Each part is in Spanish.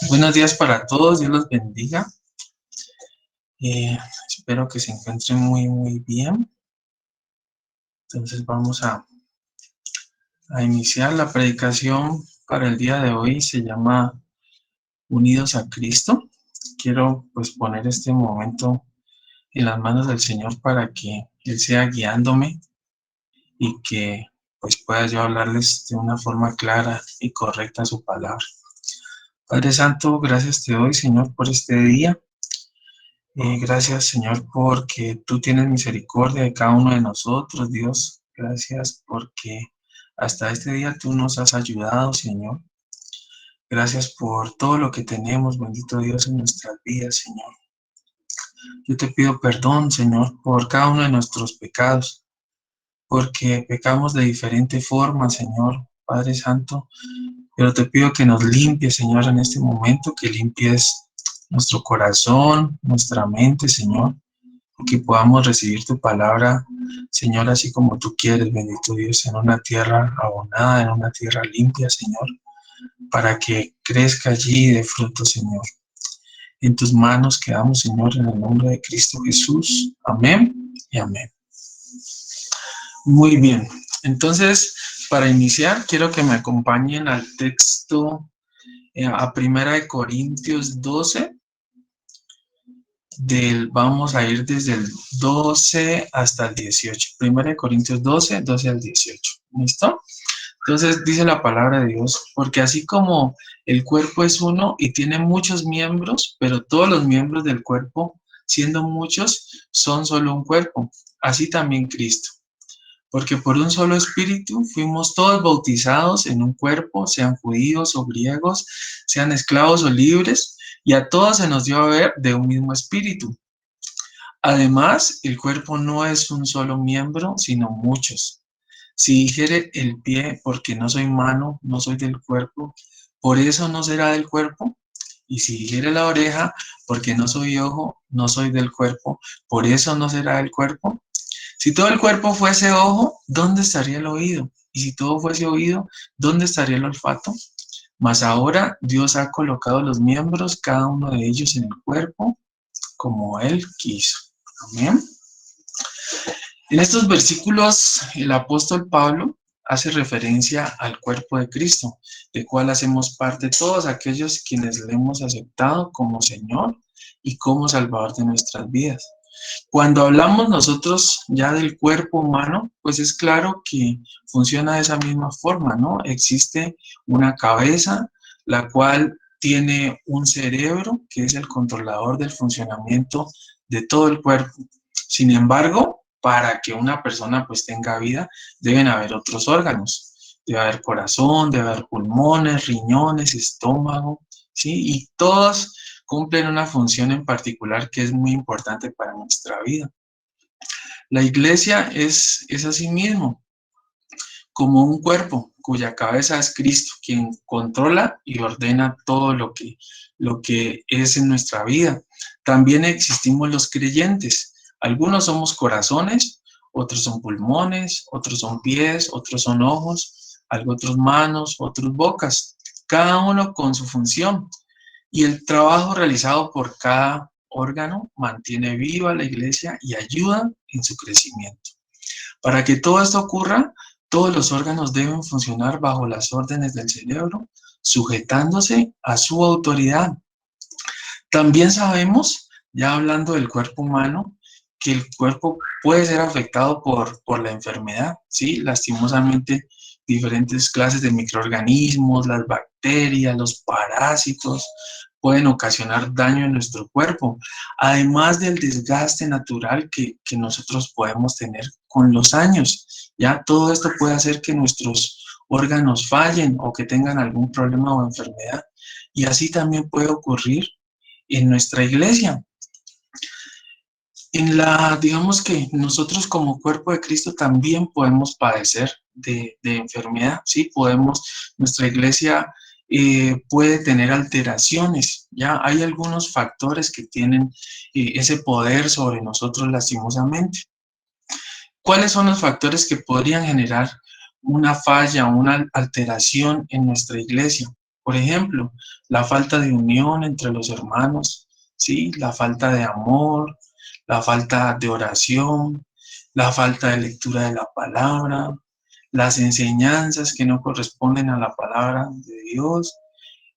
Buenos días para todos, Dios los bendiga. Eh, Espero que se encuentren muy bien. Entonces vamos a iniciar la predicación para el día de hoy. Se llama Unidos a Cristo. Quiero pues poner este momento en las manos del Señor para que Él sea guiándome y que pues pueda yo hablarles de una forma clara y correcta su palabra. Padre Santo, gracias te doy, Señor, por este día. Gracias, Señor, porque tú tienes misericordia de cada uno de nosotros, Dios. Gracias porque hasta este día tú nos has ayudado, Señor. Gracias por todo lo que tenemos, bendito Dios, en nuestras vidas, Señor. Yo te pido perdón, Señor, por cada uno de nuestros pecados, porque pecamos de diferente forma, Señor, Padre Santo. Pero te pido que nos limpies, Señor, en este momento, que limpies nuestro corazón, nuestra mente, Señor, que podamos recibir tu palabra, Señor, así como tú quieres, bendito Dios, en una tierra abonada, en una tierra limpia, Señor, para que crezca allí de fruto, Señor. En tus manos quedamos, Señor, en el nombre de Cristo Jesús. Amén y amén. Muy bien. Entonces, para iniciar, quiero que me acompañen al texto, a Primera de Corintios 12, vamos a ir desde el 12 hasta el 18. Primera de Corintios 12, 12 al 18. ¿Listo? Entonces dice la palabra de Dios, porque así como el cuerpo es uno y tiene muchos miembros, pero todos los miembros del cuerpo, siendo muchos, son solo un cuerpo, así también Cristo. Porque por un solo espíritu fuimos todos bautizados en un cuerpo, sean judíos o griegos, sean esclavos o libres, y a todos se nos dio a beber de un mismo espíritu. Además, el cuerpo no es un solo miembro, sino muchos. Si dijere el pie, porque no soy mano, no soy del cuerpo, por eso no será del cuerpo. Y si dijere la oreja, porque no soy ojo, no soy del cuerpo, por eso no será del cuerpo. Si todo el cuerpo fuese ojo, ¿dónde estaría el oído? Y si todo fuese oído, ¿dónde estaría el olfato? Mas ahora Dios ha colocado los miembros, cada uno de ellos en el cuerpo, como Él quiso. Amén. En estos versículos, el apóstol Pablo hace referencia al cuerpo de Cristo, del cual hacemos parte todos aquellos quienes le hemos aceptado como Señor y como Salvador de nuestras vidas. Cuando hablamos nosotros ya del cuerpo humano, pues es claro que funciona de esa misma forma, ¿no? Existe una cabeza, la cual tiene un cerebro, que es el controlador del funcionamiento de todo el cuerpo. Sin embargo, para que una persona pues tenga vida, deben haber otros órganos. Debe haber corazón, debe haber pulmones, riñones, estómago, ¿sí? Y todos cumplen una función en particular que es muy importante para nuestra vida. La iglesia es así mismo, como un cuerpo cuya cabeza es Cristo, quien controla y ordena todo lo que es en nuestra vida. También existimos los creyentes. Algunos somos corazones, otros son pulmones, otros son pies, otros son ojos, otros manos, otros bocas, cada uno con su función. Y el trabajo realizado por cada órgano mantiene viva la iglesia y ayuda en su crecimiento. Para que todo esto ocurra, todos los órganos deben funcionar bajo las órdenes del cerebro, sujetándose a su autoridad. También sabemos, ya hablando del cuerpo humano, que el cuerpo puede ser afectado por la enfermedad, ¿sí? Lastimosamente, diferentes clases de microorganismos, las bacterias, los parásitos, pueden ocasionar daño en nuestro cuerpo, además del desgaste natural que nosotros podemos tener con los años. Ya todo esto puede hacer que nuestros órganos fallen o que tengan algún problema o enfermedad. Y así también puede ocurrir en nuestra iglesia. Digamos que nosotros como cuerpo de Cristo también podemos padecer de enfermedad, ¿sí? Nuestra iglesia puede tener alteraciones, ¿ya? Hay algunos factores que tienen ese poder sobre nosotros lastimosamente. ¿Cuáles son los factores que podrían generar una falla o una alteración en nuestra iglesia? Por ejemplo, la falta de unión entre los hermanos, ¿sí? La falta de amor, la falta de oración, la falta de lectura de la palabra, las enseñanzas que no corresponden a la palabra de Dios.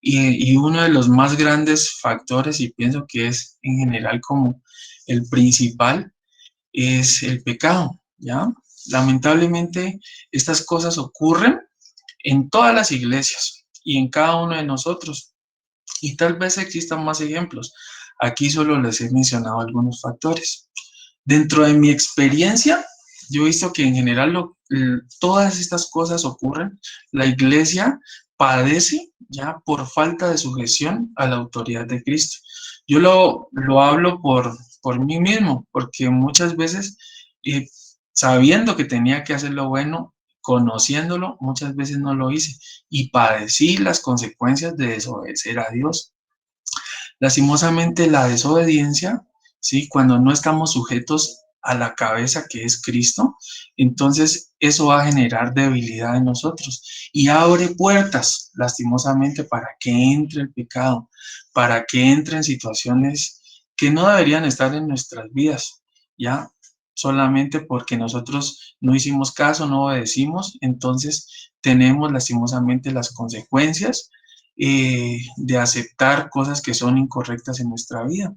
Y uno de los más grandes factores, y pienso que es en general como el principal, es el pecado, ¿ya? Lamentablemente, estas cosas ocurren en todas las iglesias y en cada uno de nosotros. Y tal vez existan más ejemplos. Aquí solo les he mencionado algunos factores. Dentro de mi experiencia, yo he visto que en general todas estas cosas ocurren. La iglesia padece ya por falta de sujeción a la autoridad de Cristo. Yo lo hablo por mí mismo, porque muchas veces, eh, sabiendo que tenía que hacer lo bueno, conociéndolo, muchas veces no lo hice y padecí las consecuencias de desobedecer a Dios. Lastimosamente, la desobediencia, ¿sí? Cuando no estamos sujetos a la cabeza que es Cristo, entonces eso va a generar debilidad en nosotros y abre puertas, lastimosamente, para que entre el pecado, para que entren situaciones que no deberían estar en nuestras vidas, ¿ya? Solamente porque nosotros no hicimos caso, no obedecimos, entonces tenemos lastimosamente las consecuencias de aceptar cosas que son incorrectas en nuestra vida.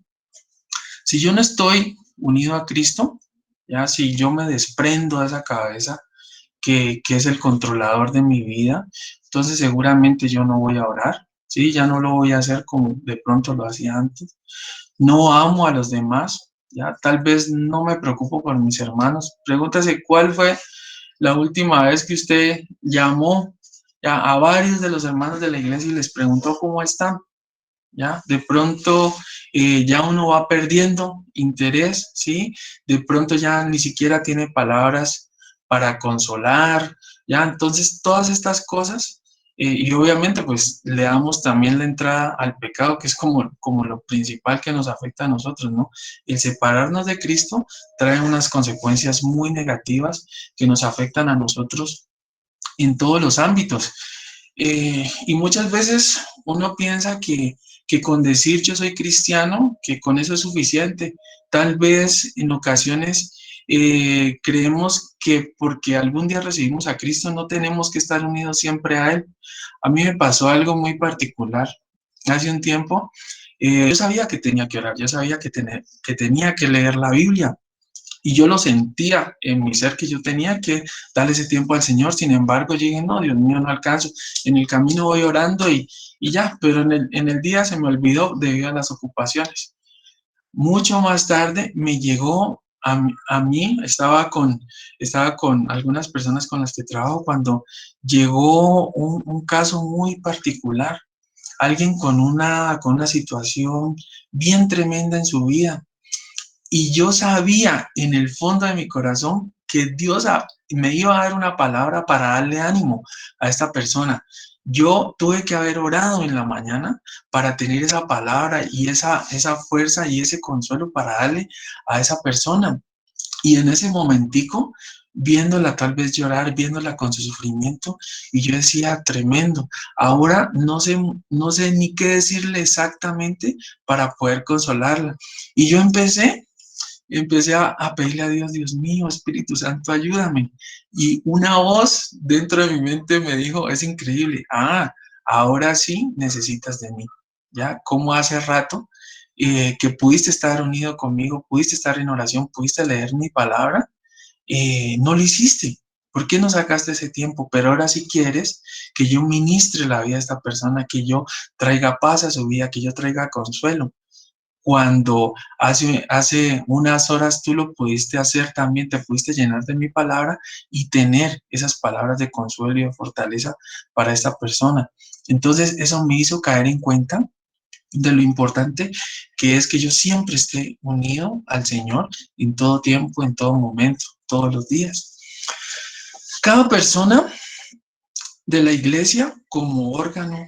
Si yo no estoy unido a Cristo, ya si yo me desprendo de esa cabeza que es el controlador de mi vida, entonces seguramente yo no voy a orar, ¿sí? Ya no lo voy a hacer como de pronto lo hacía antes. No amo a los demás, ya tal vez no me preocupo por mis hermanos. Pregúntase cuál fue la última vez que usted llamó ya a varios de los hermanos de la iglesia y les preguntó cómo están. ¿Ya? De pronto ya uno va perdiendo interés, ¿sí? De pronto ya ni siquiera tiene palabras para consolar, ¿ya? Entonces, todas estas cosas, y obviamente pues le damos también la entrada al pecado, que es como lo principal que nos afecta a nosotros, ¿no? El separarnos de Cristo trae unas consecuencias muy negativas que nos afectan a nosotros en todos los ámbitos. Y muchas veces uno piensa que con decir yo soy cristiano, que con eso es suficiente. Tal vez en ocasiones creemos que porque algún día recibimos a Cristo no tenemos que estar unidos siempre a Él. A mí me pasó algo muy particular. Hace un tiempo yo sabía que tenía que orar, yo sabía que tenía que leer la Biblia, y yo lo sentía en mi ser que yo tenía que darle ese tiempo al Señor. Sin embargo, yo dije, no, Dios mío, no alcanzo. En el camino voy orando y ya, pero en el día se me olvidó debido a las ocupaciones. Mucho más tarde me llegó a mí, estaba con algunas personas con las que trabajo cuando llegó un caso muy particular. Alguien con una situación bien tremenda en su vida, y yo sabía en el fondo de mi corazón que Dios me iba a dar una palabra para darle ánimo a esta persona. Yo tuve que haber orado en la mañana para tener esa palabra y esa fuerza y ese consuelo para darle a esa persona. Y en ese momentico, viéndola tal vez llorar, viéndola con su sufrimiento, y yo decía, tremendo, ahora no sé ni qué decirle exactamente para poder consolarla. Y yo empecé a pedirle a Dios, Dios mío, Espíritu Santo, ayúdame. Y una voz dentro de mi mente me dijo, es increíble, ahora sí necesitas de mí, ¿ya? Como hace rato que pudiste estar unido conmigo, pudiste estar en oración, pudiste leer mi palabra, no lo hiciste. ¿Por qué no sacaste ese tiempo? Pero ahora sí quieres que yo ministre la vida de esta persona, que yo traiga paz a su vida, que yo traiga consuelo, cuando hace unas horas tú lo pudiste hacer también, te pudiste llenar de mi palabra y tener esas palabras de consuelo y de fortaleza para esta persona. Entonces eso me hizo caer en cuenta de lo importante que es que yo siempre esté unido al Señor en todo tiempo, en todo momento, todos los días. Cada persona de la iglesia como órgano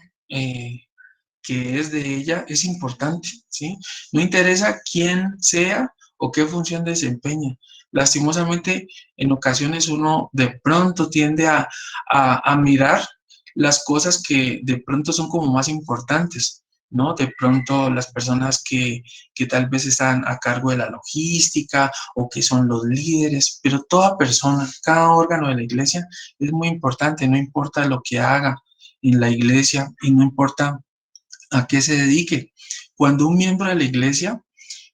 que es de ella es importante, ¿sí? No interesa quién sea o qué función desempeña. Lastimosamente, en ocasiones uno de pronto tiende a mirar las cosas que de pronto son como más importantes, ¿no? De pronto las personas que tal vez están a cargo de la logística o que son los líderes, pero toda persona, cada órgano de la iglesia es muy importante, no importa lo que haga en la iglesia y no importa a qué se dedique. Cuando un miembro de la iglesia,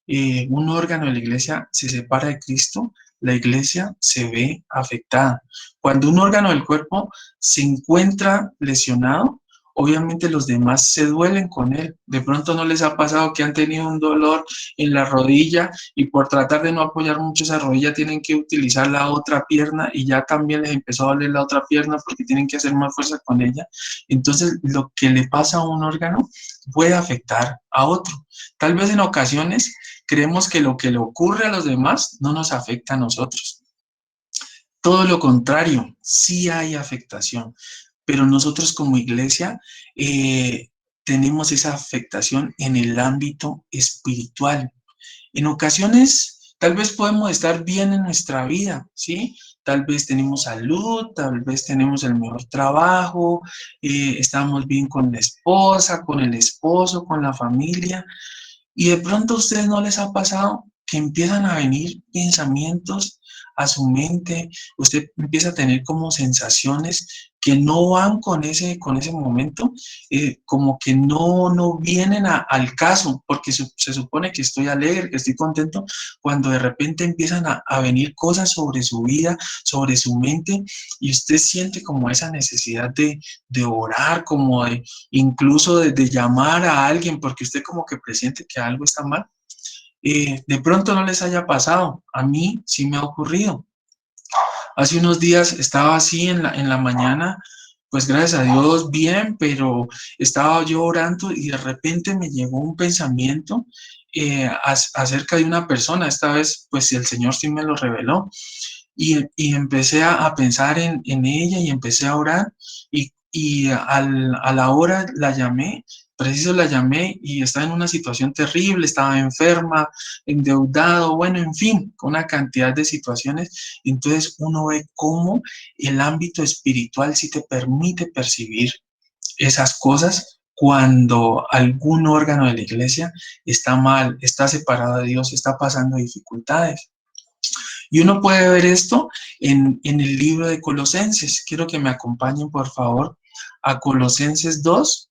un órgano de la iglesia se separa de Cristo, la iglesia se ve afectada. Cuando un órgano del cuerpo se encuentra lesionado, obviamente los demás se duelen con él. De pronto no les ha pasado que han tenido un dolor en la rodilla y por tratar de no apoyar mucho esa rodilla tienen que utilizar la otra pierna y ya también les empezó a doler la otra pierna porque tienen que hacer más fuerza con ella. Entonces, lo que le pasa a un órgano puede afectar a otro. Tal vez en ocasiones creemos que lo que le ocurre a los demás no nos afecta a nosotros. Todo lo contrario, sí hay afectación, pero nosotros como iglesia tenemos esa afectación en el ámbito espiritual. En ocasiones, tal vez podemos estar bien en nuestra vida, ¿sí? Tal vez tenemos salud, tal vez tenemos el mejor trabajo, estamos bien con la esposa, con el esposo, con la familia, y de pronto a ustedes no les ha pasado que empiezan a venir pensamientos a su mente, usted empieza a tener como sensaciones que no van con ese momento, como que no vienen al caso, porque se supone que estoy alegre, que estoy contento, cuando de repente empiezan a venir cosas sobre su vida, sobre su mente, y usted siente como esa necesidad de orar, como de incluso de llamar a alguien, porque usted como que presiente que algo está mal. De pronto no les haya pasado, a mí sí me ha ocurrido. Hace unos días estaba así en la mañana, pues gracias a Dios bien, pero estaba yo orando y de repente me llegó un pensamiento acerca de una persona, esta vez pues el Señor sí me lo reveló y empecé a pensar en ella y empecé a orar a la hora la llamé, preciso la llamé y estaba en una situación terrible, estaba enferma, endeudado, bueno, en fin, con una cantidad de situaciones. Entonces uno ve cómo el ámbito espiritual sí te permite percibir esas cosas cuando algún órgano de la iglesia está mal, está separado de Dios, está pasando dificultades. Y uno puede ver esto en el libro de Colosenses. Quiero que me acompañen, por favor, a Colosenses 2,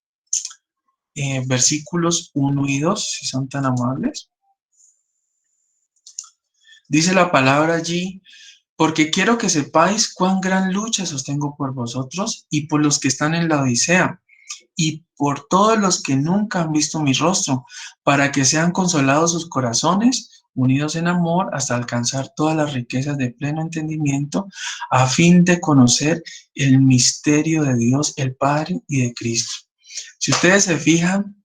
versículos 1 y 2, si son tan amables. Dice la palabra allí, porque quiero que sepáis cuán gran lucha sostengo por vosotros y por los que están en la Odisea, y por todos los que nunca han visto mi rostro, para que sean consolados sus corazones, unidos en amor, hasta alcanzar todas las riquezas de pleno entendimiento, a fin de conocer el misterio de Dios, el Padre y de Cristo. Si ustedes se fijan,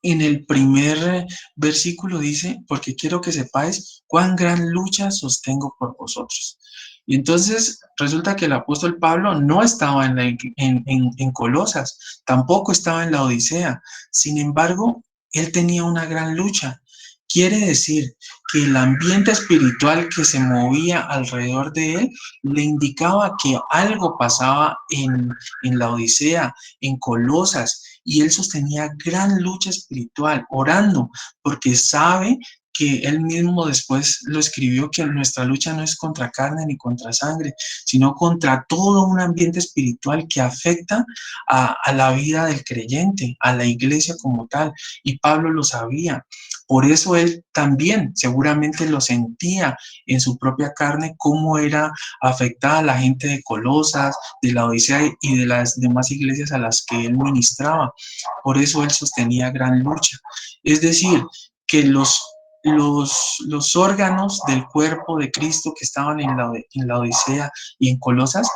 en el primer versículo dice, porque quiero que sepáis cuán gran lucha sostengo por vosotros. Y entonces resulta que el apóstol Pablo no estaba en Colosas, tampoco estaba en la Odisea. Sin embargo, él tenía una gran lucha. Quiere decir que el ambiente espiritual que se movía alrededor de él le indicaba que algo pasaba en la Odisea, en Colosas, y él sostenía gran lucha espiritual, orando, porque sabe que él mismo después lo escribió, que nuestra lucha no es contra carne ni contra sangre, sino contra todo un ambiente espiritual que afecta a la vida del creyente, a la iglesia como tal, y Pablo lo sabía. Por eso él también seguramente lo sentía en su propia carne, cómo era afectada la gente de Colosas, de la Odisea y de las demás iglesias a las que él ministraba. Por eso él sostenía gran lucha. Es decir, que los órganos del cuerpo de Cristo que estaban en la Odisea y en Colosas,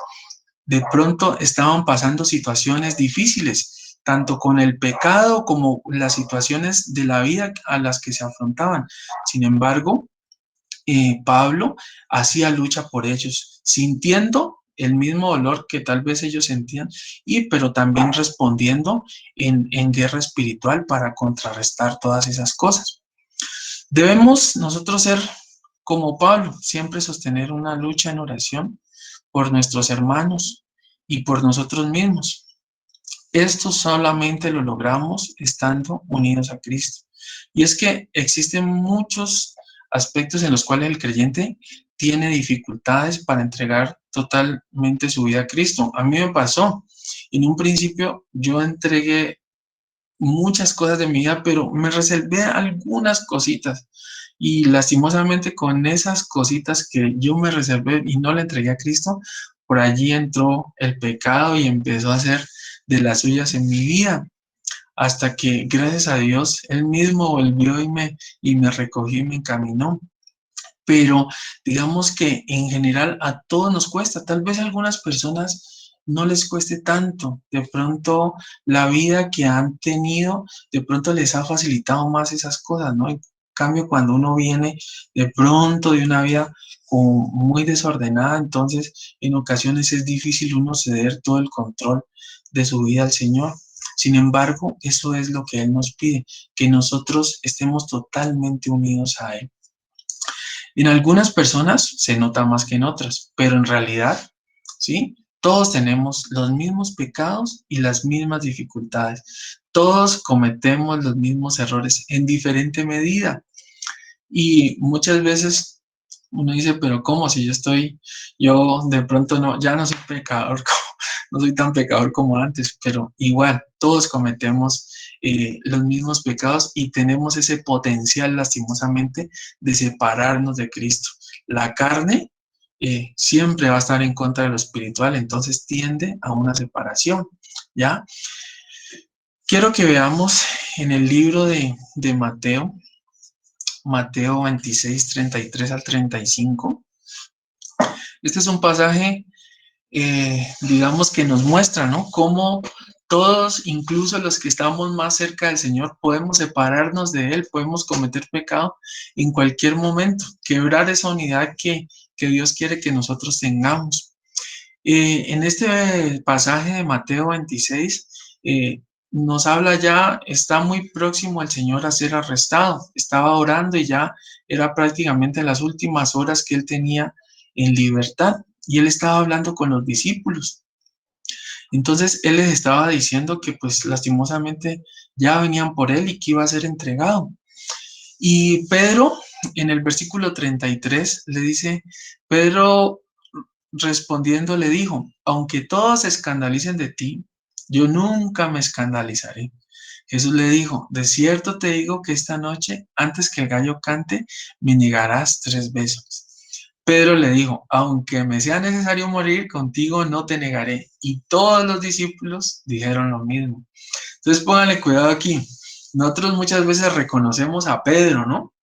de pronto estaban pasando situaciones difíciles, tanto con el pecado como las situaciones de la vida a las que se afrontaban. Sin embargo, Pablo hacía lucha por ellos, sintiendo el mismo dolor que tal vez ellos sentían, pero también respondiendo en guerra espiritual para contrarrestar todas esas cosas. Debemos nosotros ser como Pablo, siempre sostener una lucha en oración por nuestros hermanos y por nosotros mismos. Esto solamente lo logramos estando unidos a Cristo. Y es que existen muchos aspectos en los cuales el creyente tiene dificultades para entregar totalmente su vida a Cristo. A mí me pasó. En un principio yo entregué muchas cosas de mi vida, pero me reservé algunas cositas. Y lastimosamente con esas cositas que yo me reservé y no le entregué a Cristo, por allí entró el pecado y empezó a hacer de las suyas en mi vida, hasta que gracias a Dios Él mismo volvió y me recogió y me encaminó. Pero digamos que en general a todos nos cuesta, tal vez a algunas personas no les cueste tanto, de pronto la vida que han tenido, de pronto les ha facilitado más esas cosas, ¿no? En cambio, cuando uno viene de pronto de una vida como muy desordenada, entonces en ocasiones es difícil uno ceder todo el control de su vida al Señor. Sin embargo, eso es lo que Él nos pide, que nosotros estemos totalmente unidos a Él. En algunas personas se nota más que en otras, pero en realidad, ¿sí? Todos tenemos los mismos pecados y las mismas dificultades. Todos cometemos los mismos errores en diferente medida. Y muchas veces uno dice, pero ¿cómo? Si yo de pronto no, ya no soy pecador, no soy tan pecador como antes, pero igual, todos cometemos los mismos pecados y tenemos ese potencial, lastimosamente, de separarnos de Cristo. La carne siempre va a estar en contra de lo espiritual, entonces tiende a una separación, ¿ya? Quiero que veamos en el libro de Mateo, Mateo 26, 33 al 35. Este es un pasaje, digamos, que nos muestra, ¿no? Cómo todos, incluso los que estamos más cerca del Señor, podemos separarnos de Él, podemos cometer pecado en cualquier momento, quebrar esa unidad que Dios quiere que nosotros tengamos. En este pasaje de Mateo 26, nos habla ya, está muy próximo el Señor a ser arrestado. Estaba orando y ya era prácticamente las últimas horas que él tenía en libertad y él estaba hablando con los discípulos. Entonces él les estaba diciendo que pues lastimosamente ya venían por él y que iba a ser entregado. Y Pedro, en el versículo 33, le dice, Pedro respondiendo le dijo, aunque todos se escandalicen de ti, yo nunca me escandalizaré. Jesús le dijo, de cierto te digo que esta noche, antes que el gallo cante, me negarás 3 veces. Pedro le dijo, aunque me sea necesario morir, contigo no te negaré. Y todos los discípulos dijeron lo mismo. Entonces pónganle cuidado aquí. Nosotros muchas veces reconocemos a Pedro, ¿no?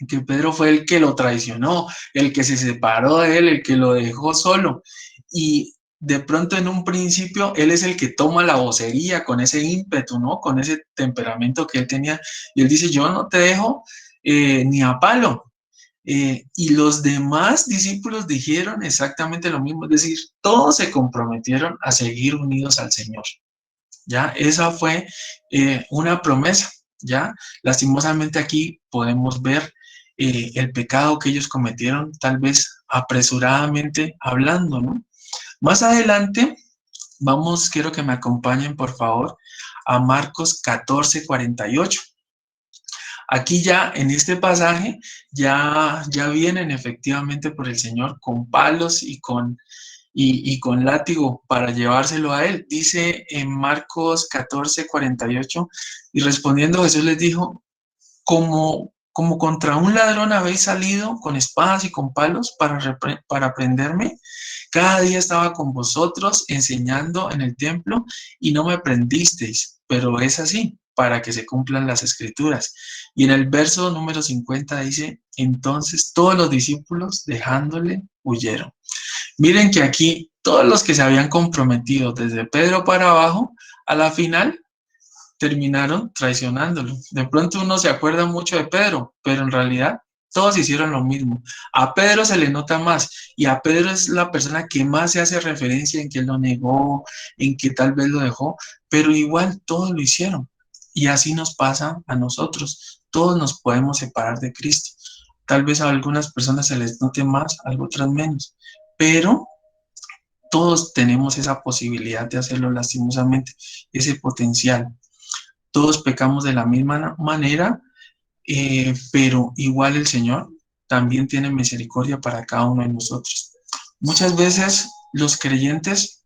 Que Pedro fue el que lo traicionó, el que se separó de él, el que lo dejó solo. Y de pronto en un principio él es el que toma la vocería con ese ímpetu, ¿no? Con ese temperamento que él tenía. Y él dice, yo no te dejo ni a palo. Y los demás discípulos dijeron exactamente lo mismo, es decir, todos se comprometieron a seguir unidos al Señor. ¿Ya? Esa fue una promesa, ¿ya? Lastimosamente aquí podemos ver el pecado que ellos cometieron, tal vez apresuradamente hablando, ¿no? Más adelante, quiero que me acompañen, por favor, a Marcos 14:48. Aquí ya, en este pasaje, ya vienen efectivamente por el Señor con palos y con látigo para llevárselo a él. Dice en Marcos 14:48, y respondiendo Jesús les dijo, como contra un ladrón habéis salido con espadas y con palos para prenderme. Cada día estaba con vosotros enseñando en el templo y no me prendisteis, pero es así, para que se cumplan las escrituras. Y en el verso número 50 dice, entonces todos los discípulos dejándole huyeron. Miren que aquí todos los que se habían comprometido desde Pedro para abajo, a la final terminaron traicionándolo. De pronto uno se acuerda mucho de Pedro, pero en realidad todos hicieron lo mismo. A Pedro se le nota más y a Pedro es la persona que más se hace referencia en que él lo negó, en que tal vez lo dejó, pero igual todos lo hicieron. Y así nos pasa a nosotros. Todos nos podemos separar de Cristo. Tal vez a algunas personas se les note más, a otras menos, pero Todos tenemos esa posibilidad de hacerlo lastimosamente, ese potencial. Todos pecamos de la misma manera, pero igual el Señor también tiene misericordia para cada uno de nosotros. Muchas veces los creyentes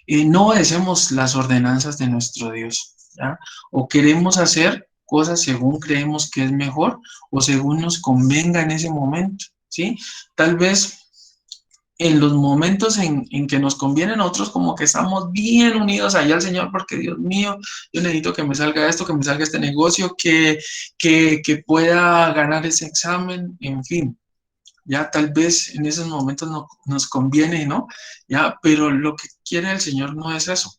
no obedecemos las ordenanzas de nuestro Dios, ¿ya? O queremos hacer cosas según creemos que es mejor o según nos convenga en ese momento, ¿sí? Tal vez en los momentos en que nos conviene a nosotros, como que estamos bien unidos allá al Señor, porque Dios mío, yo necesito que me salga esto, que me salga este negocio, que pueda ganar ese examen, en fin. Ya tal vez en esos momentos no, nos conviene, ¿no? Ya, pero lo que quiere el Señor no es eso.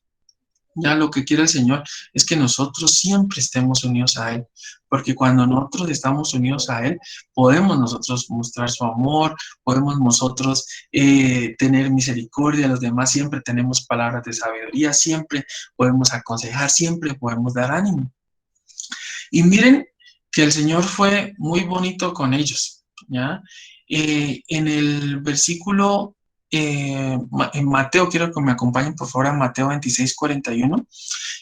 Ya lo que quiere el Señor es que nosotros siempre estemos unidos a Él, porque cuando nosotros estamos unidos a Él, podemos nosotros mostrar su amor, podemos nosotros tener misericordia a los demás, siempre tenemos palabras de sabiduría, siempre podemos aconsejar, siempre podemos dar ánimo. Y miren que el Señor fue muy bonito con ellos, ¿ya? En el versículo, en Mateo, quiero que me acompañen por favor a Mateo 26:41.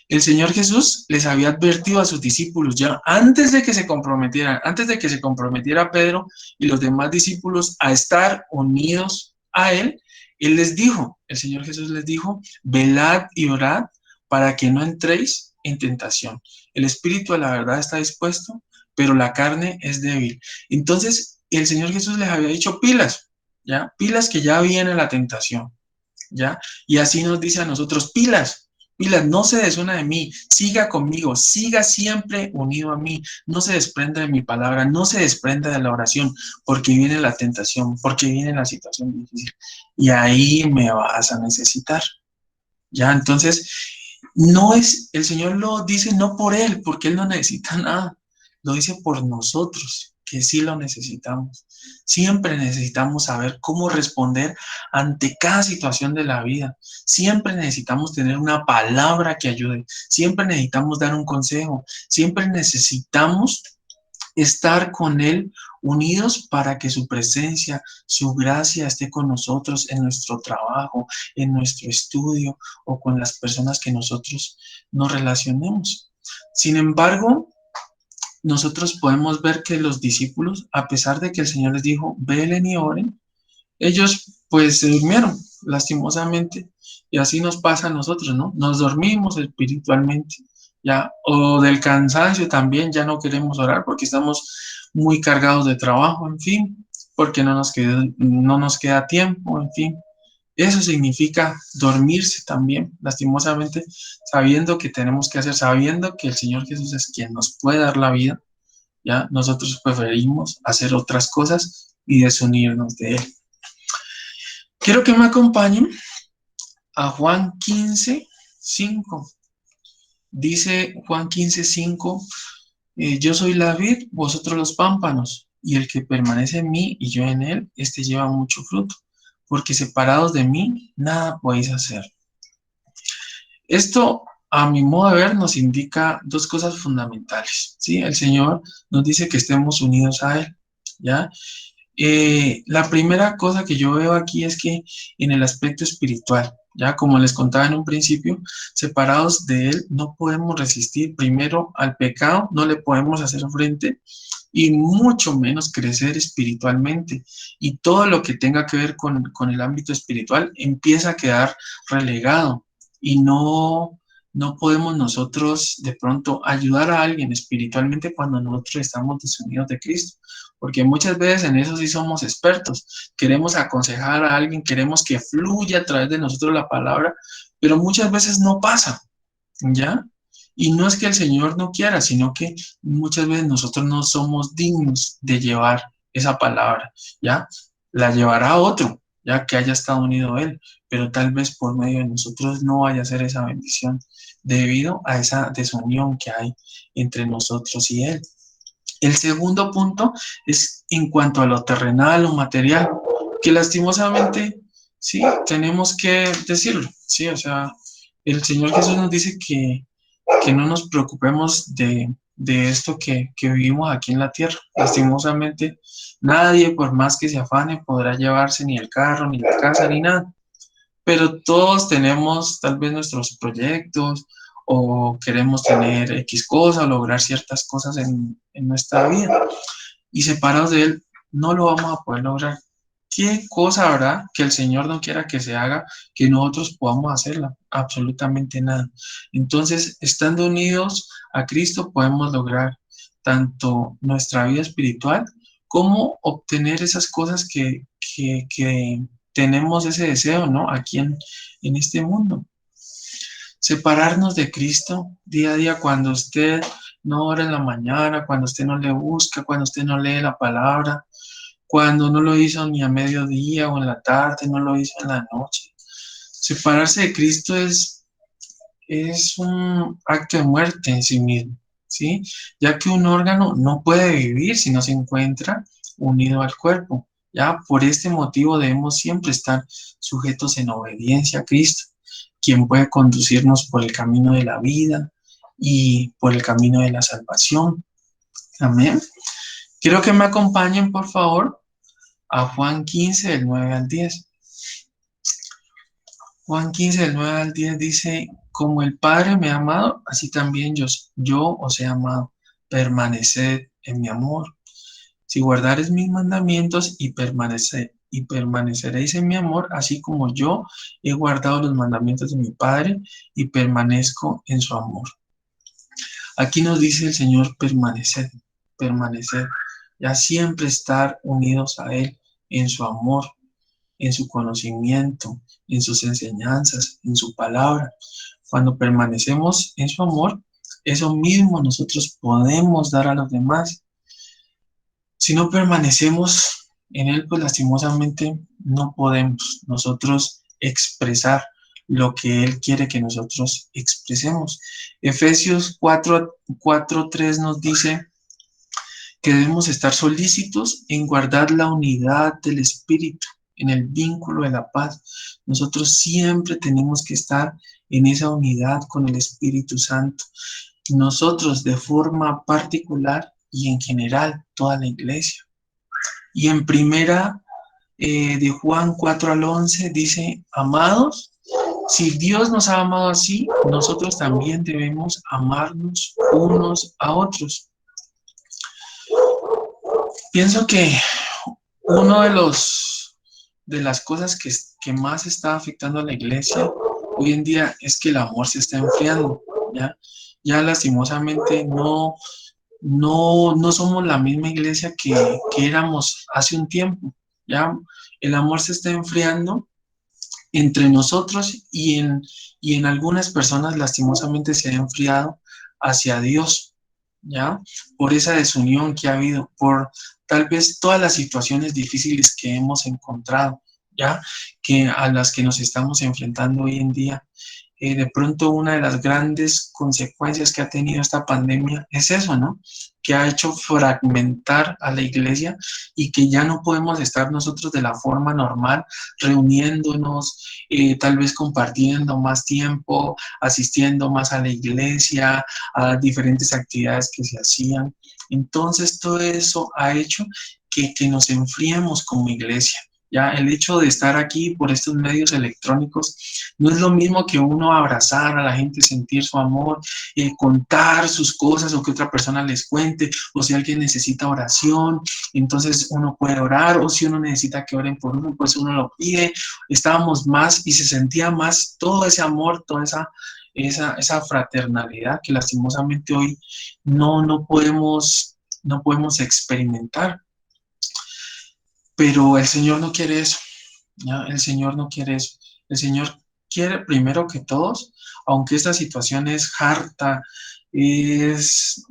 El Señor Jesús les había advertido a sus discípulos ya antes de que se comprometieran, antes de que se comprometiera Pedro y los demás discípulos a estar unidos a Él, Él les dijo, el Señor Jesús les dijo, velad y orad para que no entréis en tentación. El espíritu a la verdad está dispuesto, pero la carne es débil. Entonces, el Señor Jesús les había dicho pilas, ¿ya? Pilas que ya viene la tentación, ¿ya? Y así nos dice a nosotros, pilas, pilas, no se desuna de mí, siga conmigo, siga siempre unido a mí, no se desprenda de mi palabra, no se desprenda de la oración, porque viene la tentación, porque viene la situación difícil. Y ahí me vas a necesitar, ¿ya? Entonces, no es, el Señor lo dice no por Él, porque Él no necesita nada, lo dice por nosotros, que sí lo necesitamos. Siempre necesitamos saber cómo responder ante cada situación de la vida. Siempre necesitamos tener una palabra que ayude. Siempre necesitamos dar un consejo. Siempre necesitamos estar con Él unidos para que su presencia, su gracia esté con nosotros en nuestro trabajo, en nuestro estudio o con las personas que nosotros nos relacionemos. Sin embargo, nosotros podemos ver que los discípulos, a pesar de que el Señor les dijo, velen y oren, ellos pues se durmieron, lastimosamente, y así nos pasa a nosotros, ¿no? Nos dormimos espiritualmente, ya, o del cansancio también, ya no queremos orar porque estamos muy cargados de trabajo, en fin, porque no nos queda tiempo, en fin. Eso significa dormirse también, lastimosamente, sabiendo que tenemos que hacer, sabiendo que el Señor Jesús es quien nos puede dar la vida, ya, nosotros preferimos hacer otras cosas y desunirnos de Él. Quiero que me acompañen a Juan 15:5. Dice Juan 15:5, yo soy la vid, vosotros los pámpanos, y el que permanece en mí y yo en él, este lleva mucho fruto, porque separados de mí, nada podéis hacer. Esto, a mi modo de ver, nos indica dos cosas fundamentales, ¿sí? El Señor nos dice que estemos unidos a Él, ¿ya? La primera cosa que yo veo aquí es que en el aspecto espiritual, ya como les contaba en un principio, separados de Él no podemos resistir primero al pecado, no le podemos hacer frente y mucho menos crecer espiritualmente. Y todo lo que tenga que ver con el ámbito espiritual empieza a quedar relegado y no podemos nosotros de pronto ayudar a alguien espiritualmente cuando nosotros estamos desunidos de Cristo, porque muchas veces en eso sí somos expertos. Queremos aconsejar a alguien, queremos que fluya a través de nosotros la palabra, pero muchas veces no pasa, ¿ya? Y no es que el Señor no quiera, sino que muchas veces nosotros no somos dignos de llevar esa palabra, ¿ya? La llevará otro, ya que haya estado unido a Él, pero tal vez por medio de nosotros no vaya a ser esa bendición, debido a esa desunión que hay entre nosotros y Él. El segundo punto es en cuanto a lo terrenal o material, que lastimosamente, sí, tenemos que decirlo, sí, o sea, el Señor Jesús nos dice que no nos preocupemos de esto que vivimos aquí en la tierra. Lastimosamente, nadie, por más que se afane, podrá llevarse ni el carro, ni la casa, ni nada. pero todos tenemos tal vez nuestros proyectos o queremos tener X cosa o lograr ciertas cosas en nuestra vida y separados de Él no lo vamos a poder lograr. ¿Qué cosa habrá que el Señor no quiera que se haga, que nosotros podamos hacerla? Absolutamente nada. Entonces, estando unidos a Cristo, podemos lograr tanto nuestra vida espiritual como obtener esas cosas que tenemos ese deseo, ¿no? Aquí en este mundo. Separarnos de Cristo día a día cuando usted no ora en la mañana, cuando usted no le busca, cuando usted no lee la palabra, cuando no lo hizo ni a mediodía o en la tarde, no lo hizo en la noche. Separarse de Cristo es un acto de muerte en sí mismo, ¿sí? Ya que un órgano no puede vivir si no se encuentra unido al cuerpo. Ya por este motivo debemos siempre estar sujetos en obediencia a Cristo, quien puede conducirnos por el camino de la vida y por el camino de la salvación. Amén. Quiero que me acompañen, por favor, a Juan 15, del 9 al 10. Juan 15, del 9 al 10 dice, como el Padre me ha amado, así también yo os he amado. Permaneced en mi amor. Si guardares mis mandamientos y permaneceréis en mi amor, así como yo he guardado los mandamientos de mi Padre y permanezco en su amor. Aquí nos dice el Señor permanecer, permanecer, ya siempre estar unidos a Él en su amor, en su conocimiento, en sus enseñanzas, en su palabra. Cuando permanecemos en su amor, eso mismo nosotros podemos dar a los demás. Si no permanecemos en Él, pues lastimosamente no podemos nosotros expresar lo que Él quiere que nosotros expresemos. Efesios 4:3 nos dice que debemos estar solícitos en guardar la unidad del Espíritu, en el vínculo de la paz. Nosotros siempre tenemos que estar en esa unidad con el Espíritu Santo. Nosotros de forma particular y en general toda la iglesia. Y en primera de Juan 4 al 11 dice, amados, si Dios nos ha amado así, nosotros también debemos amarnos unos a otros. Pienso que uno de las cosas que más está afectando a la iglesia hoy en día es que el amor se está enfriando, ¿ya? Ya lastimosamente no somos la misma iglesia que éramos hace un tiempo, ¿ya? El amor se está enfriando entre nosotros y en algunas personas lastimosamente se ha enfriado hacia Dios, ¿ya? Por esa desunión que ha habido, por tal vez todas las situaciones difíciles que hemos encontrado, ¿ya? Que a las que nos estamos enfrentando hoy en día. De pronto una de las grandes consecuencias que ha tenido esta pandemia es eso, ¿no? Que ha hecho fragmentar a la iglesia y que ya no podemos estar nosotros de la forma normal, reuniéndonos, tal vez compartiendo más tiempo, asistiendo más a la iglesia, a diferentes actividades que se hacían. Entonces todo eso ha hecho que nos enfriemos como iglesia. Ya el hecho de estar aquí por estos medios electrónicos no es lo mismo que uno abrazar a la gente, sentir su amor, contar sus cosas o que otra persona les cuente, o si alguien necesita oración, entonces uno puede orar, o si uno necesita que oren por uno, pues uno lo pide. Estábamos más y se sentía más todo ese amor, toda esa fraternalidad que lastimosamente hoy no podemos experimentar. Pero el Señor no quiere eso, ¿ya? El Señor no quiere eso. El Señor quiere primero que todos, aunque esta situación es harta, es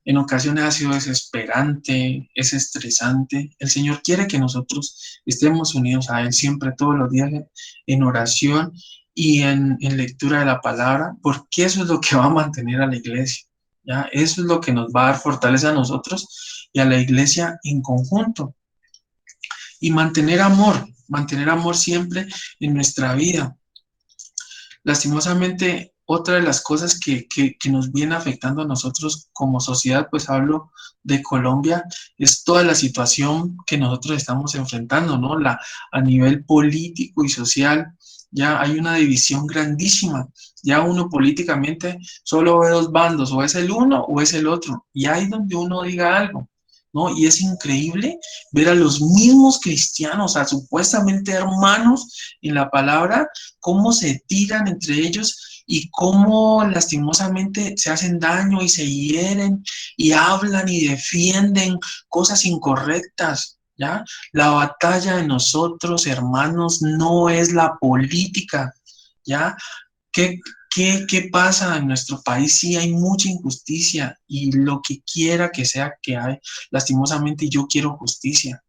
en ocasiones ha sido desesperante, es estresante. El Señor quiere que nosotros estemos unidos a Él siempre, todos los días, en oración y en lectura de la palabra, porque eso es lo que va a mantener a la iglesia, ¿ya? Eso es lo que nos va a dar fortaleza a nosotros y a la iglesia en conjunto. Y mantener amor siempre en nuestra vida. Lastimosamente, otra de las cosas que nos viene afectando a nosotros como sociedad, pues hablo de Colombia, es toda la situación que nosotros estamos enfrentando, ¿no? A nivel político y social, ya hay una división grandísima. Ya uno políticamente solo ve dos bandos, o es el uno o es el otro. Y ahí donde uno diga algo, ¿no? Y es increíble ver a los mismos cristianos, a supuestamente hermanos en la palabra, cómo se tiran entre ellos y cómo lastimosamente se hacen daño y se hieren y hablan y defienden cosas incorrectas, ¿ya? La batalla de nosotros, hermanos, no es la política, ¿ya? ¿Qué, qué pasa en nuestro país? Sí, hay mucha injusticia y lo que quiera que sea que hay, lastimosamente yo quiero justicia,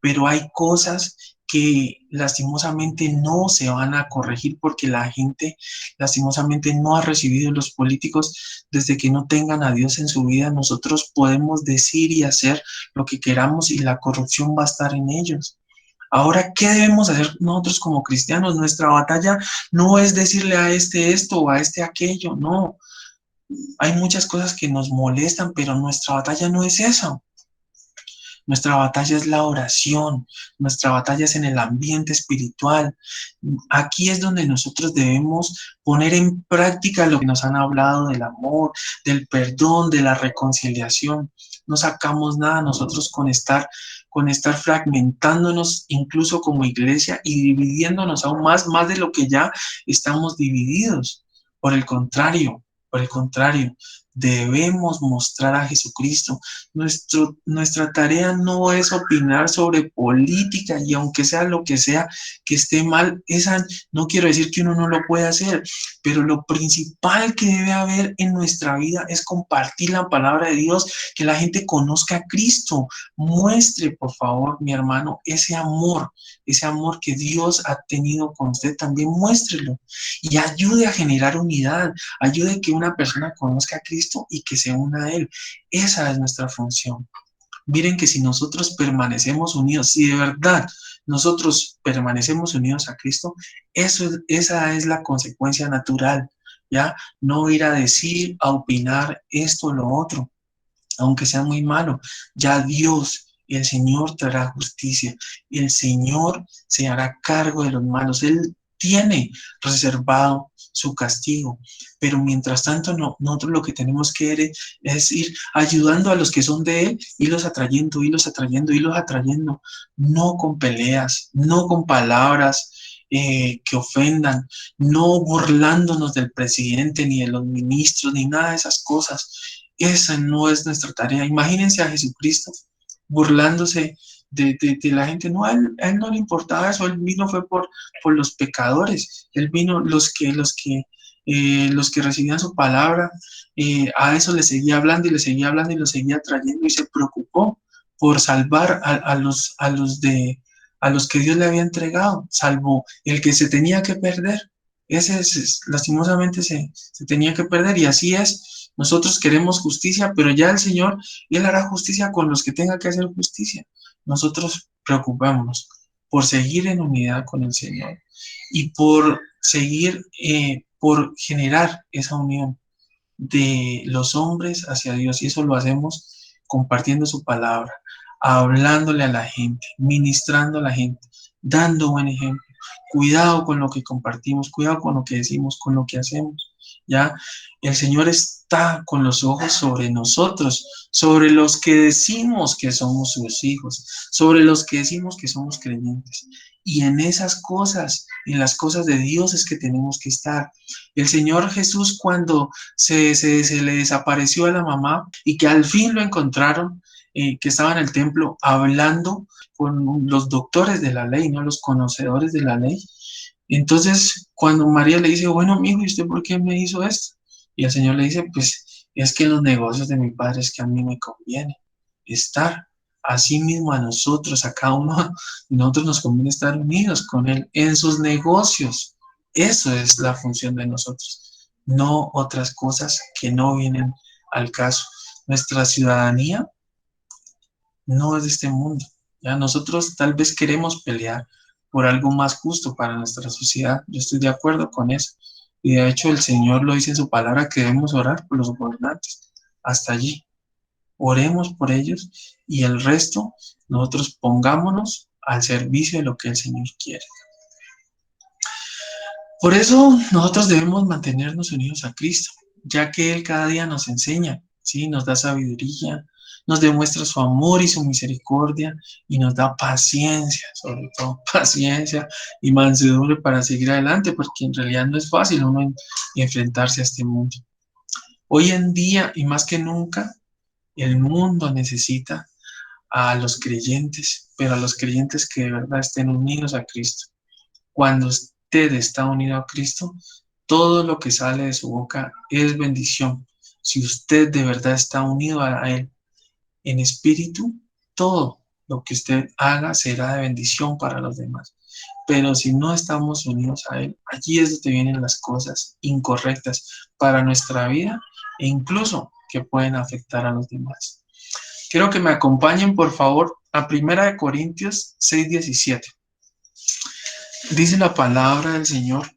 pero hay cosas que lastimosamente no se van a corregir porque la gente lastimosamente no ha recibido los políticos desde que no tengan a Dios en su vida. Nosotros podemos decir y hacer lo que queramos y la corrupción va a estar en ellos. Ahora, ¿qué debemos hacer nosotros como cristianos? Nuestra batalla no es decirle a este esto o a este aquello, no. Hay muchas cosas que nos molestan, pero nuestra batalla no es eso. Nuestra batalla es la oración, nuestra batalla es en el ambiente espiritual. Aquí es donde nosotros debemos poner en práctica lo que nos han hablado del amor, del perdón, de la reconciliación. No sacamos nada nosotros con estar fragmentándonos incluso como iglesia y dividiéndonos aún más, más de lo que ya estamos divididos. Por el contrario, debemos mostrar a Jesucristo. Nuestra tarea no es opinar sobre política y aunque sea lo que sea que esté mal, esa no quiero decir que uno no lo pueda hacer, pero lo principal que debe haber en nuestra vida es compartir la palabra de Dios, que la gente conozca a Cristo. Muestre, por favor, mi hermano, ese amor que Dios ha tenido con usted, también muéstrelo y ayude a generar unidad, ayude a que una persona conozca a Cristo y que se una a Él. Esa es nuestra función. Miren que si nosotros permanecemos unidos, si de verdad nosotros permanecemos unidos a Cristo, esa es la consecuencia natural, ¿ya? No ir a decir, a opinar esto o lo otro, aunque sea muy malo. Ya Dios, el Señor traerá justicia, el Señor se hará cargo de los malos. Él tiene reservado su castigo, pero mientras tanto nosotros lo que tenemos que es ir ayudando a los que son de Él, irlos atrayendo, irlos atrayendo, irlos atrayendo, no con peleas, no con palabras que ofendan, no burlándonos del presidente, ni de los ministros, ni nada de esas cosas. Esa no es nuestra tarea. Imagínense a Jesucristo burlándose de la gente. No, a él no le importaba eso. Él vino fue por los pecadores. Él vino, los que recibían su palabra, a eso le seguía hablando y le seguía hablando y lo seguía trayendo y se preocupó por salvar a los que Dios le había entregado, salvo el que se tenía que perder. Lastimosamente se tenía que perder y así es. Nosotros queremos justicia, pero ya el Señor, Él hará justicia con los que tenga que hacer justicia. Nosotros preocupémonos por seguir en unidad con el Señor y por seguir, por generar esa unión de los hombres hacia Dios. Y eso lo hacemos compartiendo su palabra, hablándole a la gente, ministrando a la gente, dando buen ejemplo. Cuidado con lo que compartimos, cuidado con lo que decimos, con lo que hacemos. Ya el Señor está con los ojos sobre nosotros, sobre los que decimos que somos sus hijos, sobre los que decimos que somos creyentes. Y en esas cosas, en las cosas de Dios es que tenemos que estar. El Señor Jesús, cuando se le desapareció a la mamá y que al fin lo encontraron, que estaba en el templo hablando con los doctores de la ley, no los conocedores de la ley. Entonces, cuando María le dice, bueno, mijo, ¿y usted por qué me hizo esto? Y el Señor le dice, pues es que en los negocios de mi padre es que a mí me conviene estar. Así mismo a nosotros, a cada uno, nosotros nos conviene estar unidos con Él en sus negocios. Eso es la función de nosotros, no otras cosas que no vienen al caso. Nuestra ciudadanía no es de este mundo. Ya nosotros tal vez queremos pelear por algo más justo para nuestra sociedad. Yo estoy de acuerdo con eso, Y de hecho el Señor lo dice en su palabra que debemos orar por los gobernantes. Hasta allí. Oremos por ellos y el resto nosotros pongámonos al servicio de lo que el Señor quiere. Por eso nosotros debemos mantenernos unidos a Cristo, ya que Él cada día nos enseña, ¿sí? Nos da sabiduría, nos demuestra su amor y su misericordia y nos da paciencia, sobre todo paciencia y mansedumbre para seguir adelante, porque en realidad no es fácil uno enfrentarse a este mundo. Hoy en día y más que nunca, el mundo necesita a los creyentes, pero a los creyentes que de verdad estén unidos a Cristo. Cuando usted está unido a Cristo, todo lo que sale de su boca es bendición. Si usted de verdad está unido a Él en espíritu, todo lo que usted haga será de bendición para los demás. Pero si no estamos unidos a Él, allí es donde vienen las cosas incorrectas para nuestra vida e incluso que pueden afectar a los demás. Quiero que me acompañen, por favor, a 1 Corintios 6:17. Dice la palabra del Señor,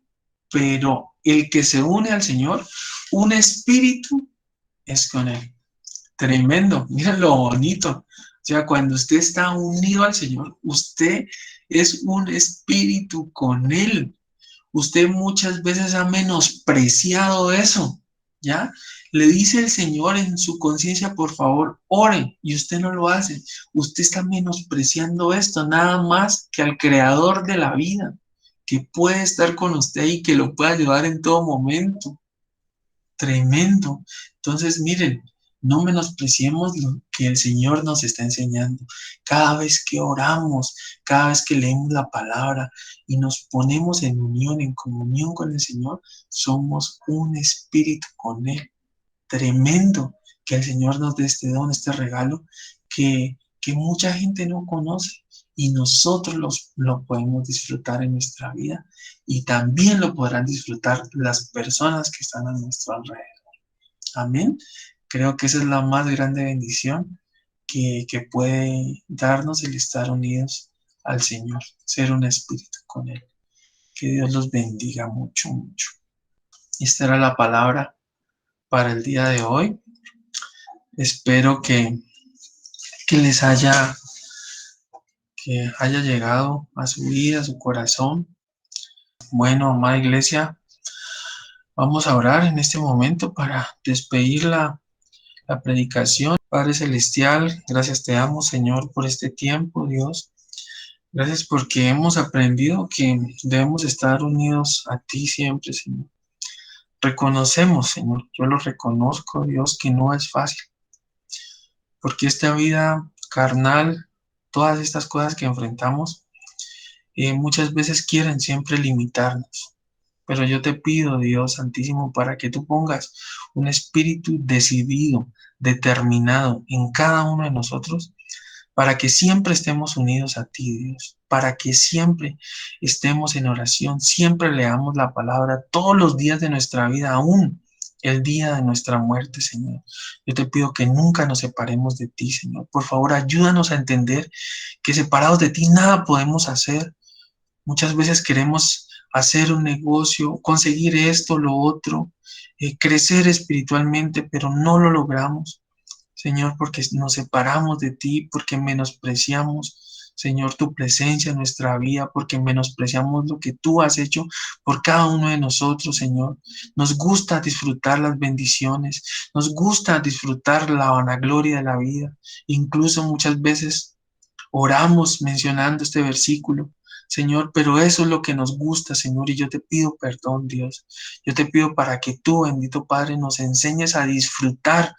pero el que se une al Señor, un espíritu es con Él. Tremendo, miren lo bonito. O sea, cuando usted está unido al Señor, usted es un espíritu con Él. Usted muchas veces ha menospreciado eso, ¿ya? Le dice el Señor en su conciencia, por favor, ore, y usted no lo hace. Usted está menospreciando esto, nada más que al Creador de la vida, que puede estar con usted y que lo puede ayudar en todo momento. Tremendo. Entonces, miren, no menospreciemos lo que el Señor nos está enseñando. Cada vez que oramos, cada vez que leemos la palabra y nos ponemos en unión, en comunión con el Señor, somos un espíritu con Él. Tremendo que el Señor nos dé este don, este regalo que mucha gente no conoce y nosotros lo podemos disfrutar en nuestra vida y también lo podrán disfrutar las personas que están a nuestro alrededor. Amén. Creo que esa es la más grande bendición que puede darnos el estar unidos al Señor, ser un espíritu con Él. Que Dios los bendiga mucho, mucho. Esta era la palabra para el día de hoy. Espero que les haya llegado a su vida, a su corazón. Bueno, amada iglesia, vamos a orar en este momento para despedir la predicación. Padre Celestial, gracias te damos, Señor, por este tiempo, Dios. Gracias porque hemos aprendido que debemos estar unidos a ti siempre, Señor. Reconocemos, Señor, yo lo reconozco, Dios, que no es fácil, porque esta vida carnal, todas estas cosas que enfrentamos, muchas veces quieren siempre limitarnos. Pero yo te pido, Dios Santísimo, para que tú pongas un espíritu decidido, determinado en cada uno de nosotros, para que siempre estemos unidos a ti, Dios, para que siempre estemos en oración, siempre leamos la palabra todos los días de nuestra vida, aún el día de nuestra muerte, Señor. Yo te pido que nunca nos separemos de ti, Señor. Por favor, ayúdanos a entender que separados de ti nada podemos hacer. Muchas veces queremos hacer un negocio, conseguir esto, lo otro, crecer espiritualmente, pero no lo logramos, Señor, porque nos separamos de ti, porque menospreciamos, Señor, tu presencia en nuestra vida, porque menospreciamos lo que tú has hecho por cada uno de nosotros, Señor. Nos gusta disfrutar las bendiciones, nos gusta disfrutar la vanagloria de la vida, incluso muchas veces oramos mencionando este versículo, Señor, pero eso es lo que nos gusta, Señor, y yo te pido perdón, Dios. Yo te pido para que tú, bendito Padre, nos enseñes a disfrutar,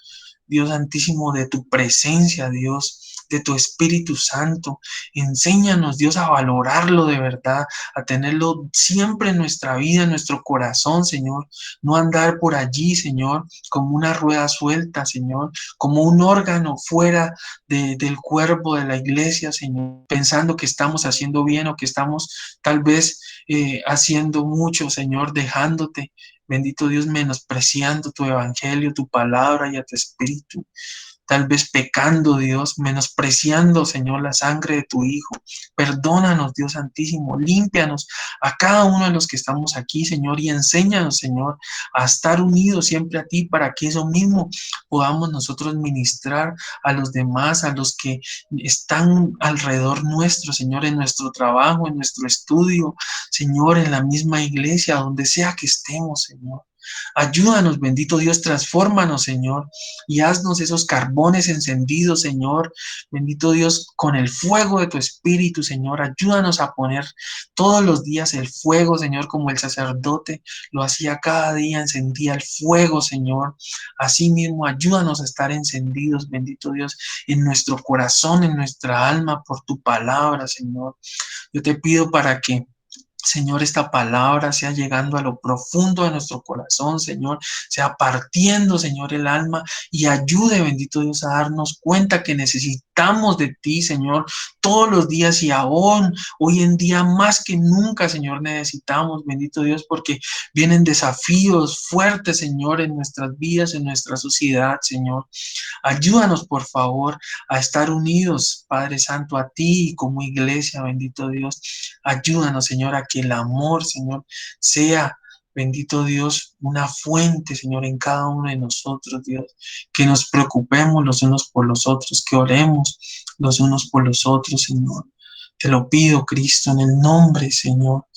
Dios Santísimo, de tu presencia, Dios, de tu Espíritu Santo. Enséñanos, Dios, a valorarlo de verdad, a tenerlo siempre en nuestra vida, en nuestro corazón, Señor. No andar por allí, Señor, como una rueda suelta, Señor, como un órgano fuera del cuerpo de la iglesia, Señor, pensando que estamos haciendo bien o que estamos tal vez haciendo mucho, Señor, dejándote, bendito Dios, menospreciando tu evangelio, tu palabra y a tu espíritu. tal vez pecando, Dios, menospreciando, Señor, la sangre de tu Hijo. Perdónanos, Dios Santísimo, límpianos a cada uno de los que estamos aquí, Señor, y enséñanos, Señor, a estar unidos siempre a ti para que eso mismo podamos nosotros ministrar a los demás, a los que están alrededor nuestro, Señor, en nuestro trabajo, en nuestro estudio, Señor, en la misma iglesia, donde sea que estemos, Señor. Ayúdanos, bendito Dios, transfórmanos, Señor, y haznos esos carbones encendidos, Señor, bendito Dios, con el fuego de tu Espíritu, Señor. Ayúdanos a poner todos los días el fuego, Señor, como el sacerdote lo hacía cada día, encendía el fuego, Señor. Asimismo, ayúdanos a estar encendidos, bendito Dios, en nuestro corazón, en nuestra alma, por tu palabra, Señor. Yo te pido para que Señor, esta palabra sea llegando a lo profundo de nuestro corazón, Señor, sea partiendo, Señor, el alma y ayude, bendito Dios, a darnos cuenta que necesitamos de ti, Señor, todos los días y aún hoy en día más que nunca, Señor, necesitamos, bendito Dios, porque vienen desafíos fuertes, Señor, en nuestras vidas, en nuestra sociedad, Señor. Ayúdanos, por favor, a estar unidos, Padre Santo, a ti y como iglesia, bendito Dios. Ayúdanos, Señor, a que el amor, Señor, sea, bendito Dios, una fuente, Señor, en cada uno de nosotros, Dios. Que nos preocupemos los unos por los otros, que oremos los unos por los otros, Señor. Te lo pido, Cristo, en el nombre, Señor.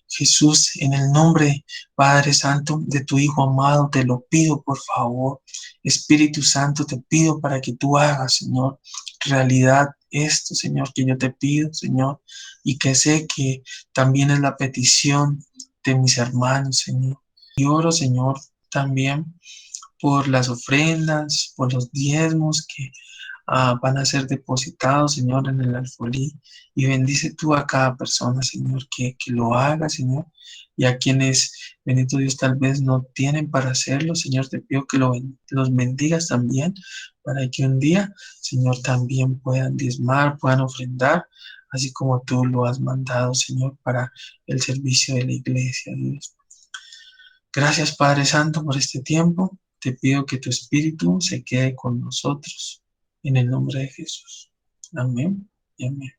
Jesús, en el nombre, Padre Santo, de tu Hijo amado, te lo pido, por favor. Espíritu Santo, te pido para que tú hagas, Señor, realidad esto, Señor, que yo te pido, Señor, y que sé que también es la petición de mis hermanos, Señor. Y oro, Señor, también por las ofrendas, por los diezmos que van a ser depositados, Señor, en el alfolí. Y bendice tú a cada persona, Señor, que lo haga, Señor. Y a quienes, bendito Dios, tal vez no tienen para hacerlo, Señor, te pido que los bendigas también, para que un día, Señor, también puedan diezmar, puedan ofrendar, así como tú lo has mandado, Señor, para el servicio de la iglesia, Dios. Gracias, Padre Santo, por este tiempo. Te pido que tu Espíritu se quede con nosotros. En el nombre de Jesús. Amén y amén.